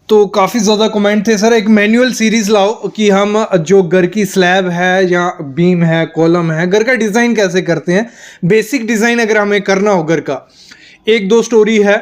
तो काफ़ी ज़्यादा कमेंट थे, सर एक मैनुअल सीरीज़ लाओ कि हम जो घर की स्लैब है या बीम है, कॉलम है, घर का डिज़ाइन कैसे करते हैं। बेसिक डिज़ाइन अगर हमें करना हो घर का, एक दो स्टोरी है,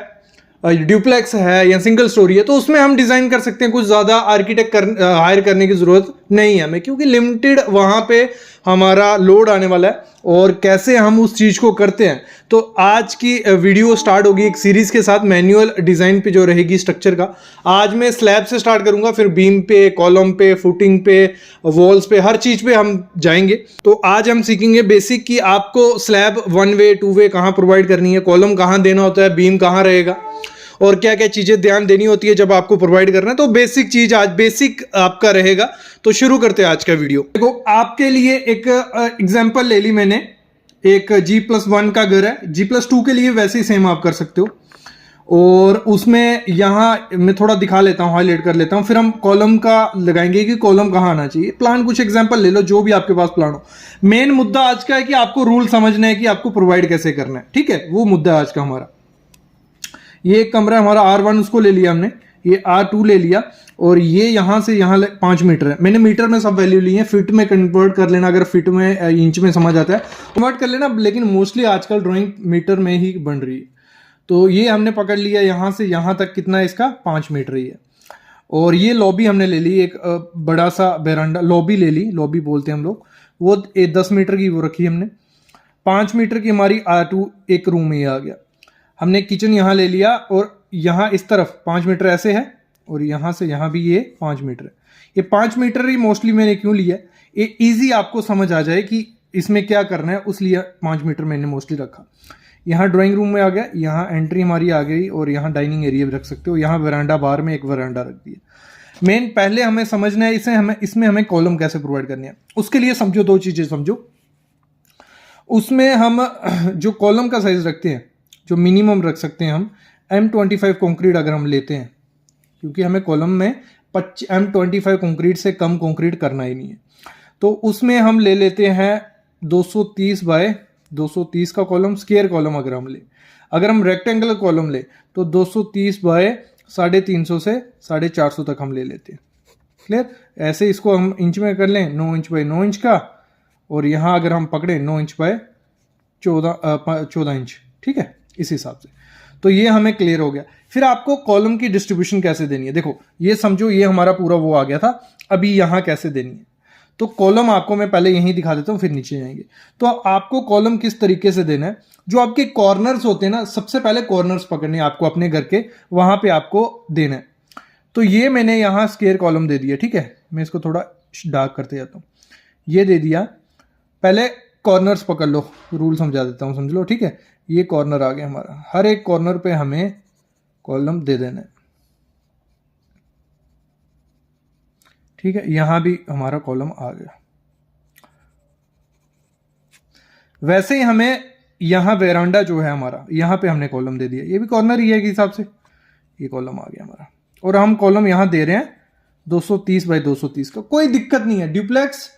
ड्यूप्लेक्स है या सिंगल स्टोरी है, तो उसमें हम डिज़ाइन कर सकते हैं। कुछ ज़्यादा आर्किटेक्ट हायर करने की ज़रूरत नहीं है हमें, क्योंकि लिमिटेड वहाँ पे हमारा लोड आने वाला है और कैसे हम उस चीज़ को करते हैं। तो आज की वीडियो स्टार्ट होगी एक सीरीज़ के साथ मैनुअल डिज़ाइन पे जो रहेगी स्ट्रक्चर का। आज मैं स्लैब से स्टार्ट करूंगा, फिर बीम पे, कॉलम पे, फुटिंग पे, वॉल्स पे, हर चीज़ पे हम जाएंगे। तो आज हम सीखेंगे बेसिक कि आपको स्लैब 1 वे 2 वे कहाँ प्रोवाइड करनी है, कॉलम कहाँ देना होता है, बीम कहाँ रहेगा और क्या क्या चीज़ें ध्यान देनी होती है जब आपको प्रोवाइड करना है। तो बेसिक चीज़ आज बेसिक आपका रहेगा। तो शुरू करते हैं आज का वीडियो। देखो, आपके लिए एक एग्जांपल ले ली मैंने। एक G+1 का घर है, G+2 के लिए वैसे ही सेम आप कर सकते हो। और उसमें यहां मैं थोड़ा दिखा लेता हूं, हाईलाइट कर लेता हूं, फिर हम कॉलम का लगाएंगे कि कॉलम कहां आना चाहिए। प्लान कुछ एग्जांपल ले लो, जो भी आपके पास प्लान हो। मेन मुद्दा आज का है कि आपको रूल समझना है कि आपको प्रोवाइड कैसे करना है, ठीक है, वो मुद्दा है आज का हमारा। ये एक कमरा हमारा R1, उसको ले लिया हमने, ये R2 ले लिया, और ये यहां से यहां 5 मीटर है। मैंने मीटर में सब वैल्यू ली है, फिट में कन्वर्ट कर लेना, अगर फिट में इंच में समझ आता है कन्वर्ट कर लेना, लेकिन मोस्टली आजकल ड्राइंग मीटर में ही बन रही है। तो ये हमने पकड़ लिया, यहां से यहां तक कितना है इसका, 5 मीटर ही है। और ये लॉबी हमने ले ली, एक बड़ा सा बेरांडा लॉबी ले ली, लॉबी बोलते हैं हम लोग, वो 10 मीटर की वो रखी हमने। 5 मीटर की हमारी R2 एक रूम में ही आ गया। हमने किचन यहाँ ले लिया, और यहाँ इस तरफ 5 मीटर ऐसे है, और यहाँ से यहाँ भी ये 5 मीटर है। ये 5 मीटर ही मोस्टली मैंने क्यों लिया, ये इजी आपको समझ आ जाए कि इसमें क्या करना है, उसलिए 5 मीटर मैंने मोस्टली रखा। यहाँ ड्राइंग रूम में आ गया, यहाँ एंट्री हमारी आ गई, और यहाँ डाइनिंग एरिया भी रख सकते हो। यहाँ वरांडा, बाहर में एक वरांडा रख दिया। मेन पहले हमें समझना है इसमें हमें कॉलम कैसे प्रोवाइड करनी है। उसके लिए समझो, दो चीजें समझो। उसमें हम जो कॉलम का साइज रखते हैं, जो मिनिमम रख सकते हैं हम M25 कंक्रीट अगर हम लेते हैं, क्योंकि हमें कॉलम में M25 कंक्रीट से कम कंक्रीट करना ही नहीं है। तो उसमें हम ले लेते हैं 230 बाय 230 का कॉलम, स्क्वायर कॉलम अगर हम रेक्टेंगुलर कॉलम ले तो 230 बाय 350 से 450 तक हम ले लेते हैं। क्लियर? ऐसे इसको हम इंच में कर लें, 9 इंच बाय 9 इंच का, और यहाँ अगर हम पकड़े 9 इंच बाय 14 इंच, ठीक है, इस हिसाब से। तो ये हमें क्लियर हो गया। फिर आपको कॉलम की डिस्ट्रीब्यूशन कैसे देनी है, देखो ये समझो, ये हमारा पूरा वो आ गया था, अभी यहां कैसे देनी है। तो कॉलम आपको मैं पहले यहीं दिखा देता हूं, फिर नीचे जाएंगे। तो आपको कॉलम किस तरीके से देना है, जो आपके कॉर्नर्स होते हैं ना, सबसे पहले कॉर्नर्स पकड़ने आपको अपने घर के, वहां पे आपको देना है। तो ये मैंने यहां स्क्वायर कॉलम दे दिया, ठीक है, मैं इसको थोड़ा डार्क करते जाता हूं, ये दे दिया। पहले कॉर्नर्स पकड़ लो, रूल समझा देता हूं, समझ लो, ठीक है। ये कॉर्नर आ गया हमारा, हर एक कॉर्नर पे हमें कॉलम दे देना है, ठीक है। यहां भी हमारा कॉलम आ गया। वैसे ही हमें यहां वेरांडा जो है हमारा, यहां पे हमने कॉलम दे दिया, ये भी कॉर्नर ही है के हिसाब से, ये कॉलम आ गया हमारा। और हम कॉलम यहां दे रहे हैं 230 बाय 230 का, कोई दिक्कत नहीं है। ड्यूप्लेक्स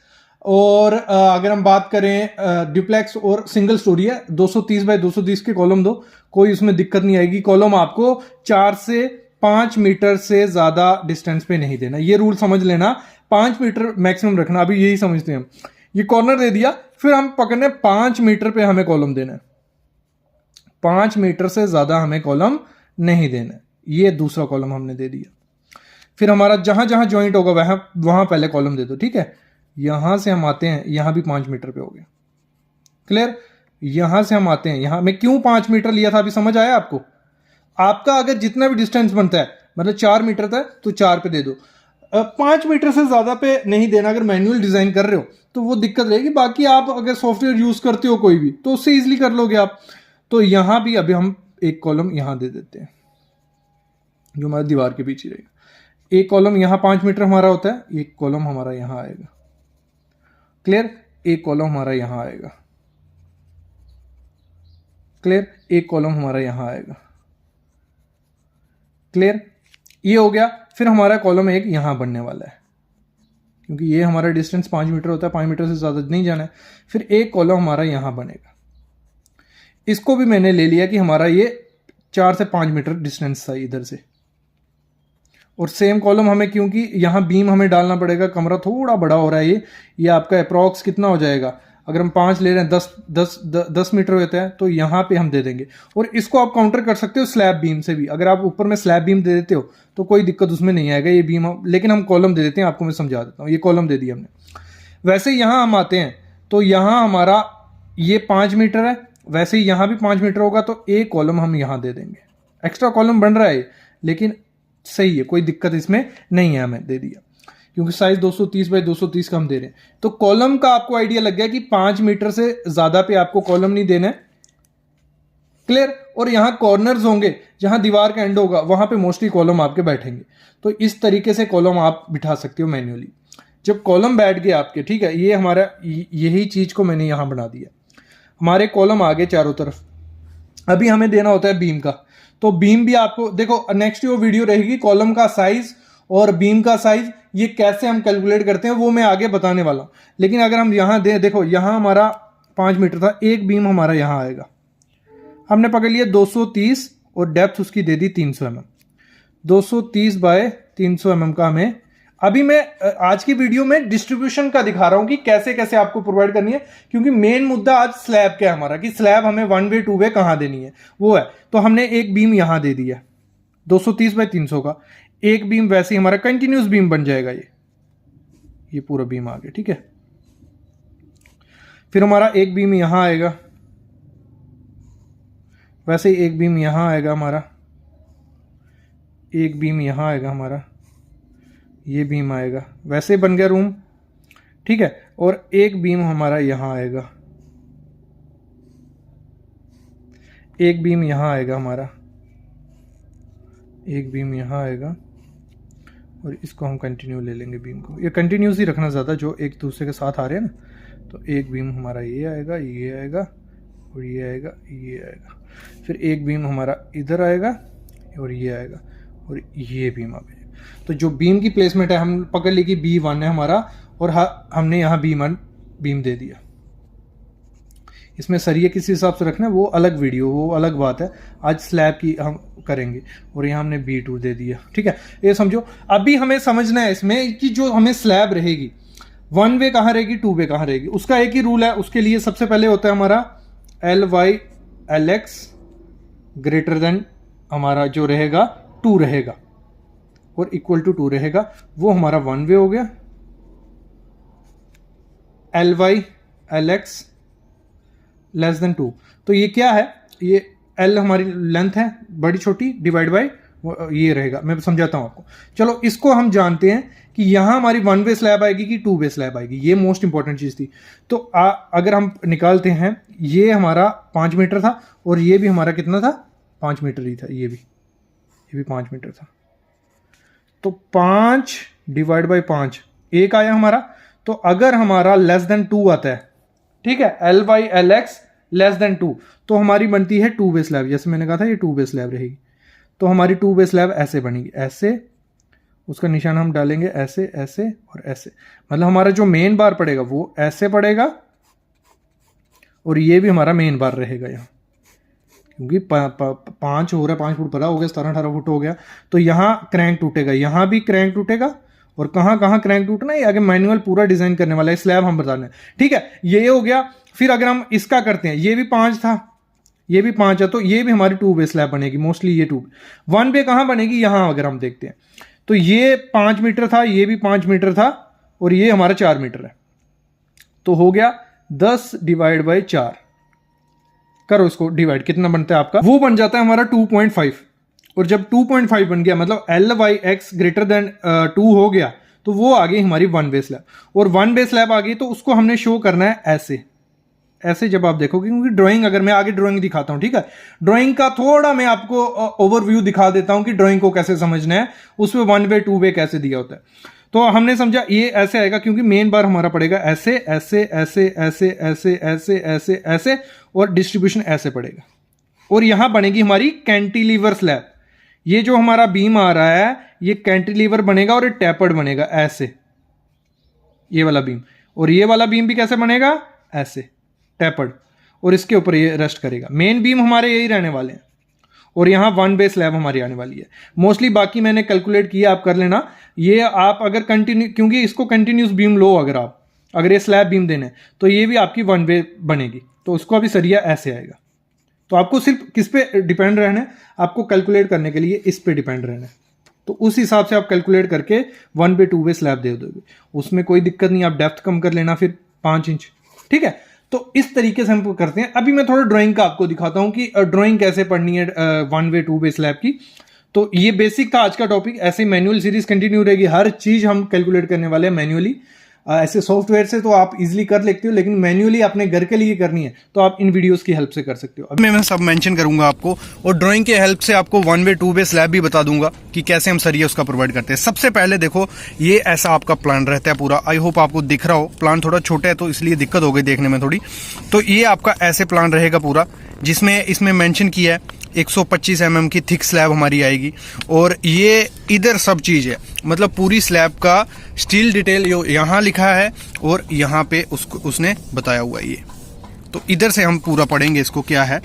और अगर हम बात करें ड्यूप्लेक्स और सिंगल स्टोरी है, 230 बाय 230 के कॉलम दो, कोई उसमें दिक्कत नहीं आएगी। कॉलम आपको 4 से 5 मीटर से ज्यादा डिस्टेंस पे नहीं देना, ये रूल समझ लेना। 5 मीटर मैक्सिमम रखना, अभी यही समझते हैं हम। ये कॉर्नर दे दिया, फिर हम पकड़ने 5 मीटर पे हमें कॉलम देना है, 5 मीटर से ज्यादा हमें कॉलम नहीं देना है। ये दूसरा कॉलम हमने दे दिया। फिर हमारा जहां जहां ज्वाइंट होगा वहां पहले कॉलम दे दो, ठीक है। यहां से हम आते हैं, यहां भी 5 मीटर पे हो गया, क्लियर। यहां से हम आते हैं, यहां मैं क्यों 5 मीटर लिया था, अभी समझ आया आपको। आपका अगर जितना भी डिस्टेंस बनता है, मतलब 4 मीटर था तो 4 पे दे दो, 5 मीटर से ज्यादा पे नहीं देना। अगर मैनुअल डिजाइन कर रहे हो तो वो दिक्कत रहेगी, बाकी आप अगर सॉफ्टवेयर यूज करते हो कोई भी, तो उससे इजिली कर लोगे आप। तो यहां भी अभी हम एक कॉलम यहां दे देते हैं, जो हमारी दीवार के पीछे रहेगा। एक कॉलम यहां 5 मीटर हमारा होता है, एक कॉलम हमारा यहां आएगा, क्लियर। एक कॉलम हमारा यहां आएगा, क्लियर। एक कॉलम हमारा यहां आएगा, क्लियर। ये हो गया। फिर हमारा कॉलम एक यहां बनने वाला है, क्योंकि ये हमारा डिस्टेंस 5 मीटर होता है, 5 मीटर से ज्यादा नहीं जाना है। फिर एक कॉलम हमारा यहां बनेगा, इसको भी मैंने ले लिया कि हमारा ये 4 से 5 मीटर डिस्टेंस था इधर से, और सेम कॉलम हमें, क्योंकि यहाँ बीम हमें डालना पड़ेगा, कमरा थोड़ा बड़ा हो रहा है, ये आपका अप्रॉक्स कितना हो जाएगा, अगर हम 5 ले रहे हैं, 10 मीटर होता है, तो यहाँ पे हम दे देंगे। और इसको आप काउंटर कर सकते हो स्लैब बीम से भी, अगर आप ऊपर में स्लैब बीम दे देते हो तो कोई दिक्कत उसमें नहीं आएगा, ये बीम लेकिन हम कॉलम दे देते हैं, आपको मैं समझा देता हूँ। ये कॉलम दे दिया हमने। वैसे यहाँ हम आते हैं तो यहाँ हमारा ये 5 मीटर है, वैसे ही यहाँ भी 5 मीटर होगा, तो एक कॉलम हम यहाँ दे देंगे। एक्स्ट्रा कॉलम बन रहा है लेकिन सही है, कोई दिक्कत इसमें नहीं है, हमें दे दिया, क्योंकि साइज 230 बाई 230 का हम दे रहे हैं। तो कॉलम का आपको आइडिया लग गया कि 5 मीटर से ज्यादा पे आपको कॉलम नहीं देना है। क्लियर। और यहां कॉर्नर्स होंगे, जहां दीवार का एंड होगा वहां पे मोस्टली कॉलम आपके बैठेंगे। तो इस तरीके से कॉलम आप बिठा सकते हो मैन्युअली। जब कॉलम बैठ गए आपके, ठीक है, ये हमारा यही चीज को मैंने यहां बना दिया, हमारे कॉलम आगे चारों तरफ। अभी हमें देना होता है बीम का, तो बीम भी आपको देखो, नेक्स्ट जो वीडियो रहेगी कॉलम का साइज और बीम का साइज ये कैसे हम कैलकुलेट करते हैं वो मैं आगे बताने वाला हूं। लेकिन अगर हम यहां देखो, यहां हमारा 5 मीटर था, एक बीम हमारा यहां आएगा, हमने पकड़ लिया 230 और डेप्थ उसकी दे दी 300 mm। 230 बाय 300 mm का हमें, अभी मैं आज की वीडियो में डिस्ट्रीब्यूशन का दिखा रहा हूं कि कैसे कैसे आपको प्रोवाइड करनी है, क्योंकि मेन मुद्दा आज स्लैब का है हमारा, कि स्लैब हमें 1 वे 2 वे कहां देनी है वो है। तो हमने एक बीम यहां दे दिया 230 बाय 300 का, एक बीम वैसे ही हमारा कंटिन्यूस बीम बन जाएगा, ये पूरा बीम आ गया, ठीक है। फिर हमारा एक बीम यहां आएगा, वैसे ही एक बीम यहां आएगा हमारा, एक बीम यहां आएगा हमारा, ये बीम आएगा, वैसे बन गया रूम, ठीक है। और एक बीम हमारा यहां आएगा, एक बीम यहां आएगा हमारा, एक बीम यहां आएगा, और इसको हम कंटिन्यू ले लेंगे बीम को, ये कंटिन्यूस ही रखना ज़्यादा, जो एक दूसरे के साथ आ रहे हैं ना। तो एक बीम हमारा ये आएगा, ये आएगा, और ये आएगा, ये आएगा। फिर एक बीम हमारा इधर आएगा और ये आएगा, और ये बीम आ गया। तो जो बीम की प्लेसमेंट है हम पकड़ ली कि B1 है हमारा, और हमने यहाँ B1 बीम दे दिया। इसमें सरिये किस हिसाब से रखना है वो अलग वीडियो, वो अलग बात है, आज स्लैब की हम करेंगे। और यहाँ हमने B2 दे दिया, ठीक है। ये समझो, अभी हमें समझना है इसमें कि जो हमें स्लैब रहेगी 1 वे कहाँ रहेगी, 2 वे कहाँ रहेगी, उसका एक ही रूल है। उसके लिए सबसे पहले होता है हमारा LYLX ग्रेटर देन हमारा जो रहेगा 2 रहेगा, और इक्वल टू 2 रहेगा, वो हमारा 1 वे हो गया। LYLX लेस देन 2, तो ये क्या है, ये L हमारी लेंथ है बड़ी छोटी, डिवाइड बाय ये रहेगा। मैं समझाता हूं आपको। चलो इसको हम जानते हैं कि यहां हमारी 1 वे स्लैब आएगी कि 2 वे स्लैब आएगी, ये मोस्ट इंपॉर्टेंट चीज थी। तो अगर हम निकालते हैं, ये हमारा 5 मीटर था, और ये भी हमारा कितना था, 5 मीटर ही था, ये भी 5 मीटर था। तो 5 डिवाइड बाय 5 एक आया हमारा। तो अगर हमारा लेस देन 2 आता है, ठीक है, LYLX लेस देन 2, तो हमारी बनती है 2 वे स्लैब। जैसे मैंने कहा था ये 2 वे स्लैब रहेगी। तो हमारी 2 वे स्लैब ऐसे बनेगी, ऐसे, उसका निशान हम डालेंगे ऐसे, ऐसे और ऐसे। मतलब हमारा जो मेन बार पड़ेगा वो ऐसे पड़ेगा, और ये भी हमारा मेन बार रहेगा यहाँ, क्योंकि 5 हो रहा है, 5 फुट बड़ा हो गया, 17-18 फुट हो गया। तो यहाँ क्रैंक टूटेगा, यहाँ भी क्रैंक टूटेगा, और कहाँ कहाँ क्रैंक टूटना है आगे मैनुअल पूरा डिजाइन करने वाला है, स्लैब हम बताने हैं, ठीक है। ये हो गया। फिर अगर हम इसका करते हैं, ये भी 5 था, ये भी 5 है, तो ये भी हमारी 2 वे स्लैब बनेगी मोस्टली। ये 1 वे कहाँ बनेगी, यहां अगर हम देखते हैं तो ये 5 मीटर था, ये भी 5 मीटर था, और ये हमारा 4 मीटर है। तो हो गया 10 डिवाइड बाय 4, करो इसको डिवाइड, कितना बनता है आपका, वो बन जाता है हमारा 2.5। और जब 2.5 बन गया, मतलब LYX ग्रेटर देन 2 हो गया, तो वो आ गई हमारी 1 वे स्लैब। और 1 वे स्लैब आ गई तो उसको हमने शो करना है ऐसे, ऐसे जब आप देखोगे, क्योंकि ड्राइंग, अगर मैं आगे ड्राइंग दिखाता हूं, ठीक है, ड्राइंग का थोड़ा मैं आपको ओवरव्यू दिखा देता हूं कि ड्राइंग को कैसे समझना है, उसमें 1 वे 2 वे कैसे दिया होता है। तो हमने समझा ये ऐसे आएगा, क्योंकि मेन बार हमारा पड़ेगा ऐसे ऐसे ऐसे ऐसे ऐसे ऐसे ऐसे ऐसे, और डिस्ट्रीब्यूशन ऐसे पड़ेगा। और यहां बनेगी हमारी कैंटिलीवर स्लैब। ये जो हमारा बीम आ रहा है ये कैंटिलीवर बनेगा, और ये टैपर्ड बनेगा ऐसे, ये वाला बीम। और ये वाला बीम भी कैसे बनेगा, ऐसे टैपर्ड, और इसके ऊपर ये रेस्ट करेगा। मेन बीम हमारे यही रहने वाले हैं। और यहाँ 1 बे स्लैब हमारी आने वाली है। मोस्टली बाकी मैंने कैलकुलेट किया, आप कर लेना। ये आप अगर कंटिन्यू, क्योंकि इसको कंटिन्यूस बीम लो, अगर ये स्लैब बीम देने तो ये भी आपकी 1 बे बनेगी, तो उसको अभी सरिया ऐसे आएगा। तो आपको सिर्फ किस पे डिपेंड रहना है, आपको कैलकुलेट करने के लिए इस पे डिपेंड रहना है। तो उस हिसाब से आप कैलकुलेट करके 1 बे 2 बे स्लैब दे दोगे, उसमें कोई दिक्कत नहीं। आप डेप्थ कम कर लेना फिर 5 इंच, ठीक है। तो इस तरीके से हम करते हैं। अभी मैं थोड़ा ड्राइंग का आपको दिखाता हूं कि ड्राइंग कैसे पढ़नी है 1 बे 2 बे स्लैब की। तो ये बेसिक था आज का टॉपिक। ऐसे मैनुअल सीरीज कंटिन्यू रहेगी, हर चीज हम कैलकुलेट करने वाले हैं मैन्युअली। ऐसे सॉफ्टवेयर से तो आप इजीली कर लेते हो, लेकिन मैन्युअली अपने घर के लिए करनी है तो आप इन वीडियोस की हेल्प से कर सकते हो। अब मैं सब मेंशन करूंगा आपको, और ड्राइंग के हेल्प से आपको 1 बे 2 बे स्लैब भी बता दूंगा कि कैसे हम सरिया उसका प्रोवाइड करते हैं। सबसे पहले देखो, ये ऐसा आपका प्लान रहता है पूरा। आई होप आपको दिख रहा हो। प्लान थोड़ा छोटा है तो इसलिए दिक्कत हो गई देखने में थोड़ी। तो ये आपका ऐसे प्लान रहेगा पूरा, जिसमें इसमें मेंशन किया है 125 mm की थिक स्लैब हमारी आएगी। और ये इधर सब चीज़ है, मतलब पूरी स्लैब का स्टील डिटेल यहाँ लिखा है और यहाँ पे उसने बताया हुआ है ये। तो इधर से हम पूरा पढ़ेंगे इसको क्या है।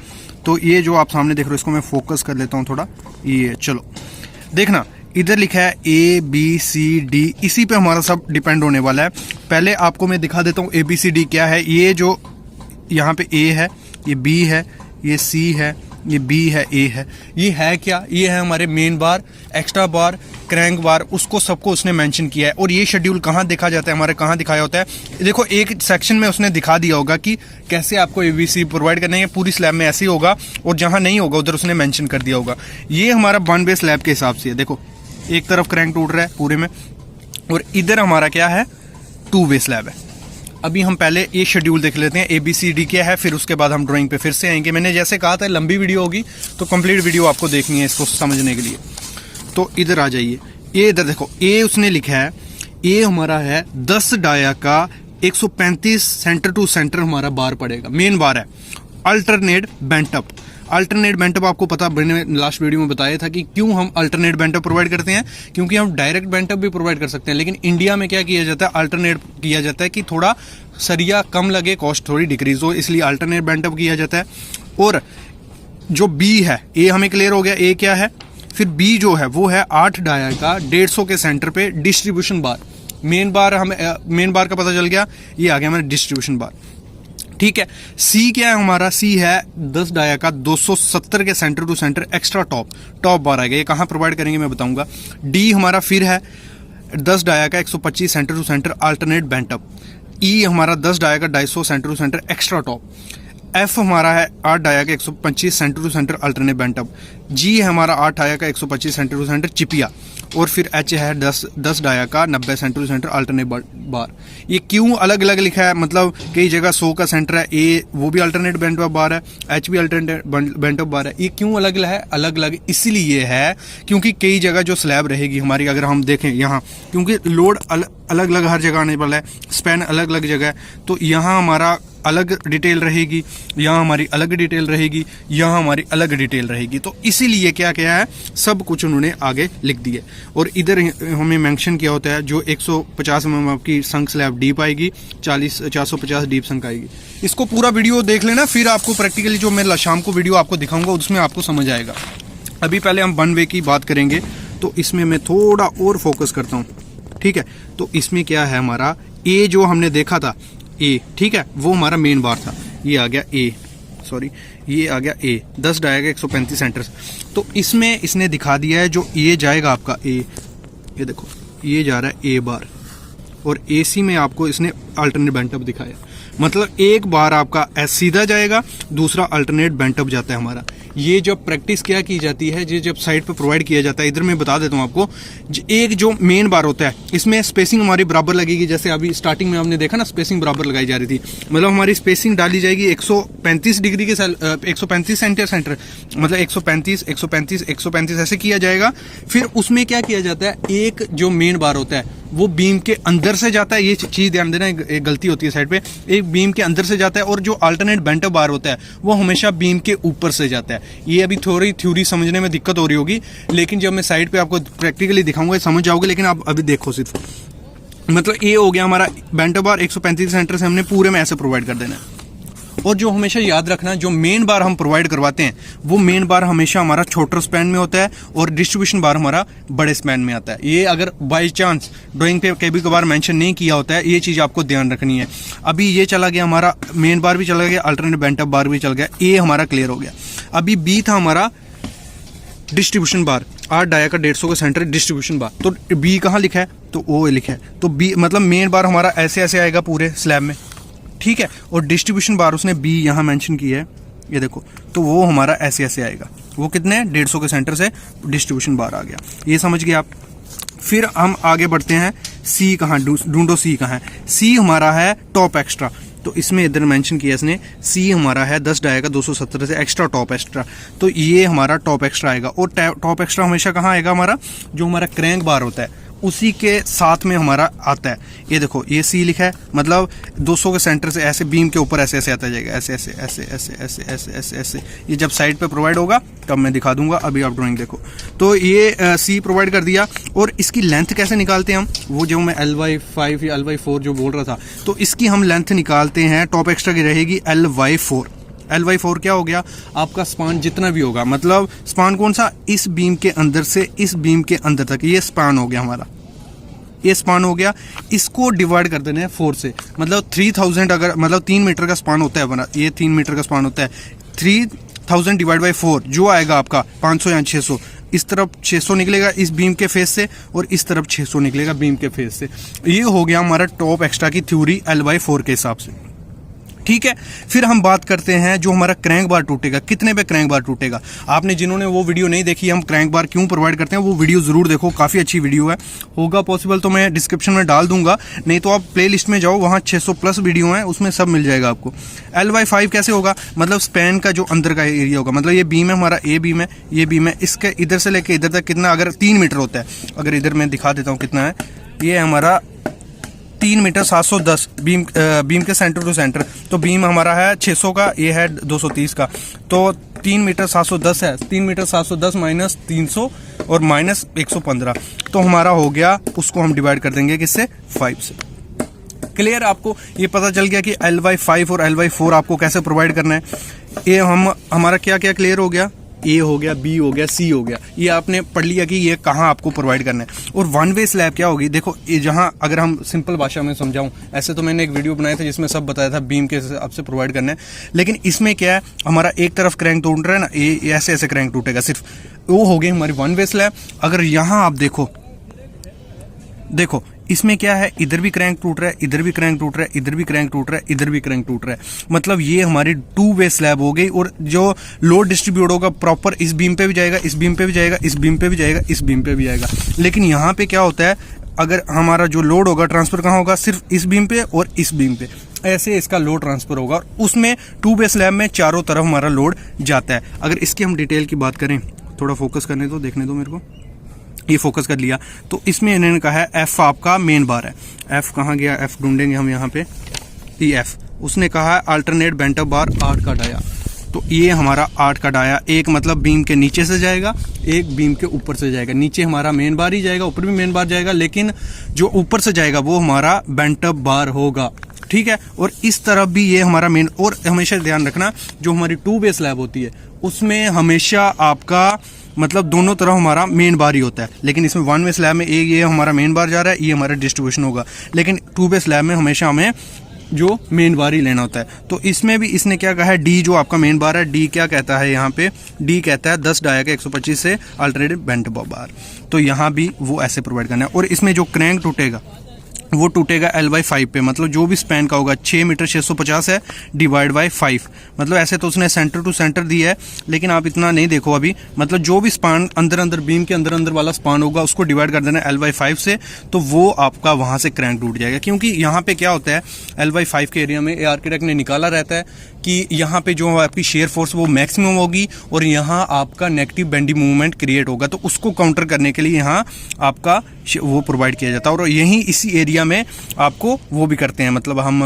तो ये जो आप सामने देख रहे हो, इसको मैं फोकस कर लेता हूँ थोड़ा। ये चलो देखना, इधर लिखा है ABCD, इसी पे हमारा सब डिपेंड होने वाला है। पहले आपको मैं दिखा देता हूँ ABCD क्या है। ये जो यहाँ पे A है, ये B है, ये C है, ये B है, A है। ये है क्या? ये है हमारे मेन बार, एक्स्ट्रा बार, क्रैंक बार, उसको सबको उसने मेंशन किया है। और ये शेड्यूल कहाँ देखा जाता है, हमारे कहाँ दिखाया होता है। देखो एक सेक्शन में उसने दिखा दिया होगा कि कैसे आपको ABC प्रोवाइड करना है। पूरी स्लैब में ऐसे ही होगा, और जहाँ नहीं होगा उधर उसने मेंशन कर दिया होगा। ये हमारा 1 बे स्लैब के हिसाब से है। देखो एक तरफ क्रैंक टूट रहा है पूरे में, और इधर हमारा क्या है, 2 बे स्लैब है। अभी हम पहले ये शेड्यूल देख लेते हैं ABCD क्या है, फिर उसके बाद हम ड्राइंग पे फिर से आएंगे। मैंने जैसे कहा था लंबी वीडियो होगी, तो कंप्लीट वीडियो आपको देखनी है इसको समझने के लिए। तो इधर आ जाइए, ये इधर देखो, ए उसने लिखा है, ए हमारा है 10 डाया का 135 सेंटर टू सेंटर हमारा बार पड़ेगा, मेन बार है। अल्टरनेट बेंटअप, अल्टरनेट बेंटअप आपको पता, मैंने लास्ट वीडियो में बताया था कि क्यों हम अल्टरनेट बेंटअप प्रोवाइड करते हैं, क्योंकि हम डायरेक्ट बेंटअप भी प्रोवाइड कर सकते हैं। लेकिन इंडिया में क्या किया जाता है, अल्टरनेट किया जाता है कि थोड़ा सरिया कम लगे, कॉस्ट थोड़ी डिक्रीज हो, इसलिए अल्टरनेट बेंटअप किया जाता है। और जो बी है, ए हमें क्लियर हो गया, ए क्या है। फिर बी जो है वो है 8 डाया का 150 के सेंटर पे डिस्ट्रीब्यूशन बार। मेन बार हमें मेन बार का पता चल गया, ये आ गया हमारा डिस्ट्रीब्यूशन बार, ठीक है। सी क्या है हमारा, सी है 10 डाया का 270 के centre to centre extra top bar आएगा। ये कहाँ प्रोवाइड करेंगे मैं बताऊंगा। डी हमारा फिर है 10 डाया का 125 centre to centre alternate bent up. E हमारा 10 डाया का 250 centre to centre extra top. F हमारा है 8 डाया का 125 centre to centre alternate bent up. G है हमारा 8 डाया का 125 सेंटर टू सेंटर चिपिया। और फिर एच है 10 डाया का 90 सेंटर टू सेंटर अल्टरनेट बार। ये क्यों अलग अलग लिखा है, मतलब कई जगह 100 का सेंटर है, ए वो भी अल्टरनेट बेंटअप बार है, एच भी अल्टरनेट बेंटअप बार है। ये क्यों अलग अलग है, अलग अलग इसीलिए है क्योंकि कई जगह जो स्लैब रहेगी हमारी, अगर हम देखें यहाँ, क्योंकि लोड अलग अलग हर जगह आने वाला है, स्पैन अलग अलग जगह है, तो यहाँ हमारा अलग डिटेल रहेगी, यहाँ हमारी अलग डिटेल रहेगी, यहाँ हमारी अलग डिटेल रहेगी। तो इसीलिए क्या क्या है, सब कुछ उन्होंने आगे लिख दिया। और इधर हमें मेंशन किया होता है जो 150 mm आपकी संक स्लैब डीप आएगी, 450 डीप संक आएगी। इसको पूरा वीडियो देख लेना, फिर आपको प्रैक्टिकली जो मैं शाम को वीडियो आपको दिखाऊंगा उसमें आपको समझ आएगा। अभी पहले हम 1 बे की बात करेंगे, तो इसमें मैं थोड़ा और फोकस करता हूँ, ठीक है। तो इसमें क्या है हमारा, ए जो हमने देखा था ए, ठीक है, वो हमारा मेन बार था। ये आ गया ए, सॉरी ये आ गया ए 10 डाया का 135 सेंटर। तो इसमें इसने दिखा दिया है जो ये जाएगा आपका ए, ये देखो ये जा रहा है ए बार, और AC में आपको इसने अल्टरनेट बेंटअप दिखाया। मतलब एक बार आपका एस सीधा जाएगा, दूसरा अल्टरनेट बेंटअप जाता है हमारा। ये जब प्रैक्टिस क्या की जाती है, ये जब साइड पे प्रोवाइड किया जाता है, इधर मैं बता देता हूँ आपको। एक जो मेन बार होता है, इसमें स्पेसिंग हमारी बराबर लगेगी। जैसे अभी स्टार्टिंग में हमने देखा ना, स्पेसिंग बराबर लगाई जा रही थी, मतलब हमारी स्पेसिंग डाली जाएगी 135 डिग्री के 135 सेंटर, मतलब 135 ऐसे किया जाएगा। फिर उसमें क्या किया जाता है, एक जो मेन बार होता है वो बीम के अंदर से जाता है। ये चीज ध्यान देना, एक गलती होती है साइड पे, एक बीम के अंदर से जाता है, और जो अल्टरनेट बेंटअप बार होता है वो हमेशा बीम के ऊपर से जाता है। ये अभी थोड़ी थ्योरी समझने में दिक्कत हो रही होगी, लेकिन जब मैं साइड पे आपको प्रैक्टिकली दिखाऊंगा समझ जाओगे। लेकिन आप अभी देखो सिर्फ, मतलब ये हो गया हमारा बेंटअप बार 135 सेंटर से हमने पूरे में ऐसे प्रोवाइड कर देना है। और जो हमेशा याद रखना, जो मेन बार हम प्रोवाइड करवाते हैं वो मेन बार हमेशा हमारा छोटा स्पैन में होता है और डिस्ट्रीब्यूशन बार हमारा बड़े स्पैन में आता है। ये अगर बाई चांस ड्राइंग पे कभी कभार मेंशन नहीं किया होता है, ये चीज़ आपको ध्यान रखनी है। अभी ये चला गया हमारा मेन बार भी चला गया, अल्टरनेट बेंट अप बार भी चल गया, ये हमारा क्लियर हो गया। अभी बी था हमारा डिस्ट्रीब्यूशन बार, 8 डाया का 150 का सेंटर डिस्ट्रीब्यूशन बार। तो बी कहाँ लिखा है, तो ओ लिखा है, तो बी मतलब मेन बार हमारा ऐसे ऐसे आएगा पूरे स्लैब में, ठीक है। और डिस्ट्रीब्यूशन बार उसने बी यहाँ मेंशन किया है, ये देखो, तो वो हमारा ऐसे ऐसे आएगा। वो कितने 150 के सेंटर से डिस्ट्रीब्यूशन बार आ गया, ये समझ गए आप। फिर हम आगे बढ़ते हैं, सी कहाँ ढूंढो, सी कहाँ है। सी हमारा है टॉप एक्स्ट्रा, तो इसमें इधर मेंशन किया इसने, सी हमारा है 10 डाया का 270 से एक्स्ट्रा टॉप एक्स्ट्रा, तो ये हमारा टॉप एक्स्ट्रा आएगा। और टॉप एक्स्ट्रा हमेशा कहाँ आएगा, हमारा जो हमारा क्रैंक बार होता है उसी के साथ में हमारा आता है। ये देखो, ये सी लिखा है, मतलब 200 के सेंटर से ऐसे बीम के ऊपर ऐसे ऐसे आता जाएगा, ऐसे ऐसे ऐसे ऐसे ऐसे ऐसे ऐसे ऐसे। ये जब साइड पे प्रोवाइड होगा तब मैं दिखा दूंगा, अभी आप ड्राइंग देखो। तो ये सी प्रोवाइड कर दिया। और इसकी लेंथ कैसे निकालते हैं हम, वो जो मैं LY5 या LY4 जो बोल रहा था, तो इसकी हम लेंथ निकालते हैं। टॉप एक्स्ट्रा की रहेगी LY4। LY4 क्या हो गया, आपका स्पान जितना भी होगा, मतलब स्पान कौन सा, इस बीम के अंदर से इस बीम के अंदर तक, ये स्पान हो गया हमारा, ये स्पान हो गया। इसको डिवाइड कर देना है 4 से, मतलब 3000 अगर मतलब 3 मीटर का स्पान होता है बना, ये 3 मीटर का स्पान होता है, 3000 डिवाइड बाई 4 जो आएगा आपका 500 या 600। इस तरफ 600 निकलेगा इस बीम के फेस से, और इस तरफ 600 निकलेगा बीम के फेस से। ये हो गया हमारा टॉप एक्स्ट्रा की थ्योरी L/4 के हिसाब से, ठीक है। फिर हम बात करते हैं जो हमारा क्रैंक बार टूटेगा, कितने पे क्रैंक बार टूटेगा। आपने जिन्होंने वो वीडियो नहीं देखी हम क्रैंक बार क्यों प्रोवाइड करते हैं, वो वीडियो जरूर देखो, काफी अच्छी वीडियो है। होगा पॉसिबल तो मैं डिस्क्रिप्शन में डाल दूंगा, नहीं तो आप प्ले लिस्ट में जाओ, वहाँ 600 प्लस वीडियो है, उसमें सब मिल जाएगा आपको। L/5 कैसे होगा, मतलब स्पैन का जो अंदर का एरिया होगा, मतलब ये बीम है हमारा, ए बीम है, ये बीम है, इसके इधर से लेके इधर तक कितना, अगर 3 मीटर होता है, अगर इधर मैं दिखा देता हूँ कितना है, ये हमारा 3 मीटर 710 बीम के सेंटर टू सेंटर। तो बीम हमारा है 600 का, ये है 230 का, तो 3 मीटर 710 है, 3 मीटर 710 माइनस 300 और माइनस 115, तो हमारा हो गया, उसको हम डिवाइड कर देंगे किससे, 5 से। क्लियर, आपको ये पता चल गया कि L/5 और L/4 आपको कैसे प्रोवाइड करना है। ये हमारा क्या क्या क्लियर हो गया, ए हो गया, बी हो गया, सी हो गया, ये आपने पढ़ लिया कि ये कहाँ आपको प्रोवाइड करना है। और वन वे स्लैब क्या होगी, देखो ये जहाँ, अगर हम सिंपल भाषा में समझाऊं, ऐसे तो मैंने एक वीडियो बनाया था जिसमें सब बताया था बीम के हिसाब से प्रोवाइड करना है, लेकिन इसमें क्या है, हमारा एक तरफ क्रैंक टूट रहा है ना, ये ऐसे ऐसे क्रैंक टूटेगा सिर्फ, वो हो गई हमारी वन वे स्लैब। अगर यहाँ आप देखो इसमें क्या है, इधर भी क्रैंक टूट रहा है, इधर भी क्रैंक टूट रहा है, इधर भी क्रैंक टूट रहा है, इधर भी क्रैंक टूट रहा है, मतलब ये हमारी 2 वे स्लैब हो गई। और जो लोड डिस्ट्रीब्यूट होगा प्रॉपर इस बीम पे भी जाएगा, इस बीम पे भी जाएगा, इस बीम पे भी जाएगा, इस बीम पे भी जाएगा। लेकिन यहाँ पे क्या होता है, अगर हमारा जो लोड होगा ट्रांसफर कहाँ होगा, सिर्फ इस बीम पे और इस बीम पे, ऐसे इसका लोड ट्रांसफर होगा। और उसमें 2 वे स्लैब में चारों तरफ हमारा लोड जाता है। अगर इसकी हम डिटेल की बात करें, थोड़ा फोकस करने दो, देखने दो मेरे को, ये फोकस कर लिया, तो इसमें इन्होंने कहा है एफ आपका मेन बार है। एफ कहाँ गया, एफ ढूंढेंगे हम यहाँ पे, एफ उसने कहा है अल्टरनेट बेंट अप बार 8 का डाया, तो ये हमारा 8 का डाया, एक मतलब बीम के नीचे से जाएगा, एक बीम के ऊपर से जाएगा। नीचे हमारा मेन बार ही जाएगा, ऊपर भी मेन बार जाएगा, लेकिन जो ऊपर से जाएगा वो हमारा बेंट अप बार होगा, ठीक है। और इस तरफ भी ये हमारा मेन, और हमेशा ध्यान रखना जो हमारी 2 वे स्लैब होती है उसमें हमेशा आपका मतलब दोनों तरफ हमारा मेन बार ही होता है, लेकिन इसमें 1 वे स्लैब में एक ये हमारा मेन बार जा रहा है, ये हमारा डिस्ट्रीब्यूशन होगा, लेकिन 2 वे स्लैब में हमेशा हमें जो मेन बार ही लेना होता है। तो इसमें भी इसने क्या कहा है, डी जो आपका मेन बार है, डी क्या कहता है यहाँ पे, डी कहता है 10 डाया का 125 से अल्टरनेट बेंट अप बार, तो यहाँ भी वो ऐसे प्रोवाइड करना है। और इसमें जो क्रैंक टूटेगा वो टूटेगा L/5 पे, मतलब जो भी स्पैन का होगा 6 मीटर 650 है डिवाइड बाई 5, मतलब ऐसे तो उसने सेंटर टू सेंटर दिया है, लेकिन आप इतना नहीं देखो अभी, मतलब जो भी स्पान अंदर बीम के अंदर वाला स्पान होगा उसको डिवाइड कर देना L/5 से, तो वो आपका वहां से क्रैंक टूट जाएगा। क्योंकि यहाँ पे क्या होता है, L/5 के एरिया में आर्किटेक्ट ने निकाला रहता है कि यहाँ पे जो आपकी शेयर फोर्स वो मैक्सिमम होगी और यहाँ आपका नेगेटिव बेंडी मूवमेंट क्रिएट होगा, तो उसको काउंटर करने के लिए यहाँ आपका वो प्रोवाइड किया जाता है। और यहीं इसी एरिया में आपको वो भी करते हैं, मतलब हम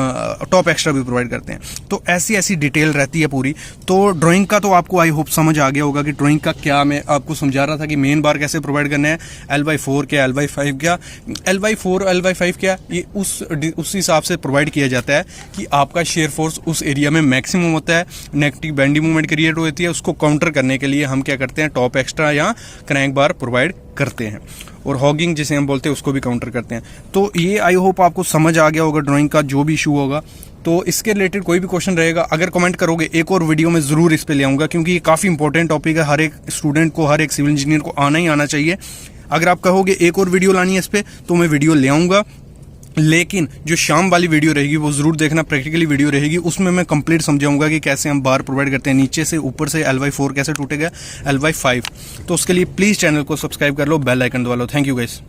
टॉप एक्स्ट्रा भी प्रोवाइड करते हैं। तो ऐसी डिटेल रहती है पूरी। तो ड्राइंग का तो आपको आई होप समझ आ गया होगा कि ड्राइंग का क्या मैं आपको समझा रहा था कि मेन बार कैसे प्रोवाइड करना है, L/4 क्या, L/5 क्या, L/4 L/5 क्या, ये उस हिसाब से प्रोवाइड किया जाता है कि आपका शेयर फोर्स उस एरिया में मैक्सिमम होता है, नेगेटिव बेंडी मूवमेंट क्रिएट होती है, उसको काउंटर करने के लिए हम क्या करते हैं, टॉप एक्स्ट्रा या क्रैंक बार प्रोवाइड करते हैं, और हॉगिंग जिसे हम बोलते हैं उसको भी काउंटर करते हैं। तो ये आई होप आपको समझ आ गया होगा ड्राइंग का जो भी इशू होगा। तो इसके रिलेटेड कोई भी क्वेश्चन रहेगा, अगर कमेंट करोगे एक और वीडियो में ज़रूर इस पे ले आऊँगा, क्योंकि ये काफ़ी इंपॉर्टेंट टॉपिक है, हर एक स्टूडेंट को, हर एक सिविल इंजीनियर को आना ही आना चाहिए। अगर आप कहोगे एक और वीडियो लानी है इस पर, तो मैं वीडियो ले आऊँगा, लेकिन जो शाम वाली वीडियो रहेगी वो ज़रूर देखना, प्रैक्टिकली वीडियो रहेगी, उसमें मैं कंप्लीट समझाऊंगा कि कैसे हम बार प्रोवाइड करते हैं, नीचे से ऊपर से LY4 कैसे टूटेगा, LY5। तो उसके लिए प्लीज़ चैनल को सब्सक्राइब कर लो, बेल आइकन दबा लो। Thank you guys.